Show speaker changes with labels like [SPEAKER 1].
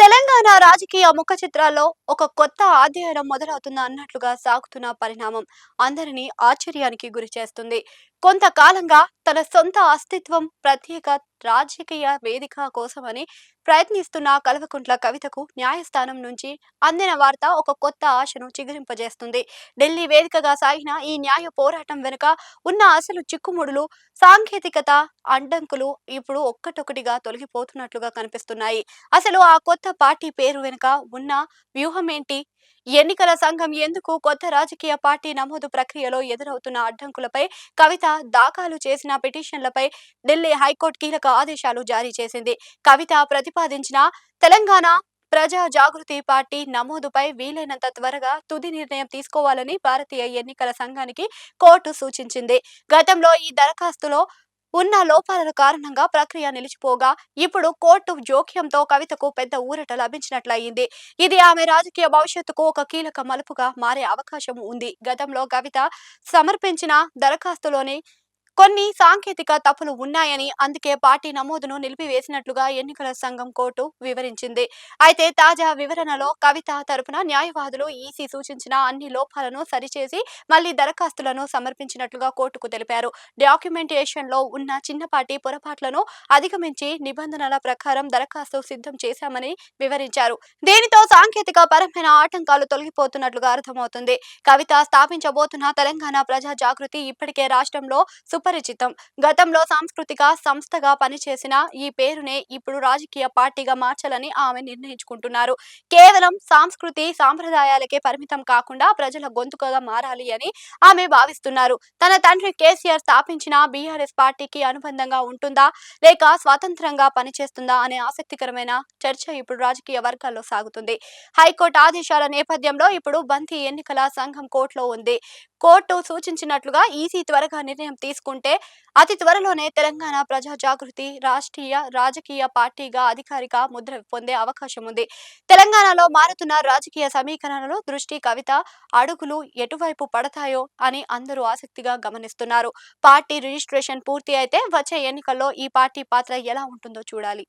[SPEAKER 1] తెలంగాణ రాజకీయ ముఖ చిత్రాల్లో ఒక కొత్త అధ్యాయం మొదలవుతున్న అన్నట్లుగా సాగుతున్న పరిణామం అందరినీ ఆశ్చర్యానికి గురి చేస్తుంది. కొంతకాలంగా తన సొంత అస్తిత్వం ప్రత్యేక రాజకీయ వేదిక కోసమని ప్రయత్నిస్తున్న కల్వకుంట్ల కవితకు న్యాయస్థానం నుంచి అందిన వార్త ఒక కొత్త ఆశను చిగురింపజేస్తుంది. ఢిల్లీ వేదికగా సాగిన ఈ న్యాయ పోరాటం వెనుక ఉన్న అసలు చిక్కుముడులు, సాంకేతికత, అడ్డంకులు ఇప్పుడు ఒక్కటొక్కటిగా తొలగిపోతున్నట్లుగా కనిపిస్తున్నాయి. అసలు ఆ కొత్త పార్టీ పేరు వెనుక ఉన్న వ్యూహమేంటి? ఎన్నికల సంఘం ఎందుకు కొత్త రాజకీయ పార్టీ నమోదు ప్రక్రియలో ఎదురవుతున్న అడ్డంకులపై, కవిత దాఖలు చేసిన పిటిషన్లపై ఢిల్లీ హైకోర్టు కీలక ఆదేశాలు జారీ చేసింది. కవిత ప్రతిపాదించిన తెలంగాణ ప్రజా జాగృతి పార్టీ నమోదుపై వీలైనంత త్వరగా తుది నిర్ణయం తీసుకోవాలని భారతీయ ఎన్నికల సంఘానికి కోర్టు సూచించింది. గతంలో ఈ దరఖాస్తులో ఉన్న లోపాల కారణంగా ప్రక్రియ నిలిచిపోగా ఇప్పుడు కోర్టు జోక్యంతో కవితకు పెద్ద ఊరట లభించినట్లయింది. ఇది ఆమె రాజకీయ భవిష్యత్తుకు ఒక కీలక మలుపుగా మారే అవకాశం ఉంది. గతంలో కవిత సమర్పించిన దరఖాస్తులోని కొన్ని సాంకేతిక తప్పులు ఉన్నాయని, అందుకే పార్టీ నమోదును నిలిపివేసినట్లుగా ఎన్నికల సంఘం కోర్టు వివరించింది. అయితే తాజా వివరణలో కవిత తరపున న్యాయవాదులు ఈసీ సూచించిన అన్ని లోపాలను సరిచేసి మళ్లీ దరఖాస్తులను సమర్పించినట్లుగా కోర్టుకు తెలిపారు. డాక్యుమెంటేషన్ లో ఉన్న చిన్నపాటి పొరపాట్లను అధిగమించి నిబంధనల ప్రకారం దరఖాస్తు సిద్ధం చేశామని వివరించారు. దీనితో సాంకేతిక పరమైన ఆటంకాలు తొలగిపోతున్నట్లుగా అర్థమవుతుంది. కవిత స్థాపించబోతున్న తెలంగాణ ప్రజా జాగృతి ఇప్పటికే రాష్ట్రంలో సుపరిచితం. గతంలో సాంస్కృతిక సంస్థగా పనిచేసిన ఈ పేరునే ఇప్పుడు రాజకీయ పార్టీగా మార్చాలని ఆమె నిర్ణయించుకుంటున్నారు. కేవలం సంస్కృతి సాంప్రదాయాలకే పరిమితం కాకుండా ప్రజల గొంతుకగా మారాలి అని ఆమె భావిస్తున్నారు. తన తండ్రి కేసీఆర్ స్థాపించిన బీఆర్ఎస్ పార్టీకి అనుబంధంగా ఉంటుందా, లేక స్వతంత్రంగా పనిచేస్తుందా అనే ఆసక్తికరమైన చర్చ ఇప్పుడు రాజకీయ వర్గాల్లో సాగుతుంది. హైకోర్టు ఆదేశాల నేపథ్యంలో ఇప్పుడు బంతి ఎన్నికల సంఘం కోర్టులో ఉంది. కోర్టు సూచించినట్లుగా ఈసీ త్వరగా నిర్ణయం తీసుకుంటే అతి త్వరలోనే తెలంగాణ ప్రజా జాగృతి రాష్ట్రీయ రాజకీయ పార్టీగా అధికారిక ముద్ర పొందే అవకాశం ఉంది. తెలంగాణలో మారుతున్న రాజకీయ సమీకరణలో దృష్టి కవిత అడుగులు ఎటువైపు పడతాయో అని అందరూ ఆసక్తిగా గమనిస్తున్నారు. పార్టీ రిజిస్ట్రేషన్ పూర్తి అయితే వచ్చే ఎన్నికల్లో ఈ పార్టీ పాత్ర ఎలా ఉంటుందో చూడాలి.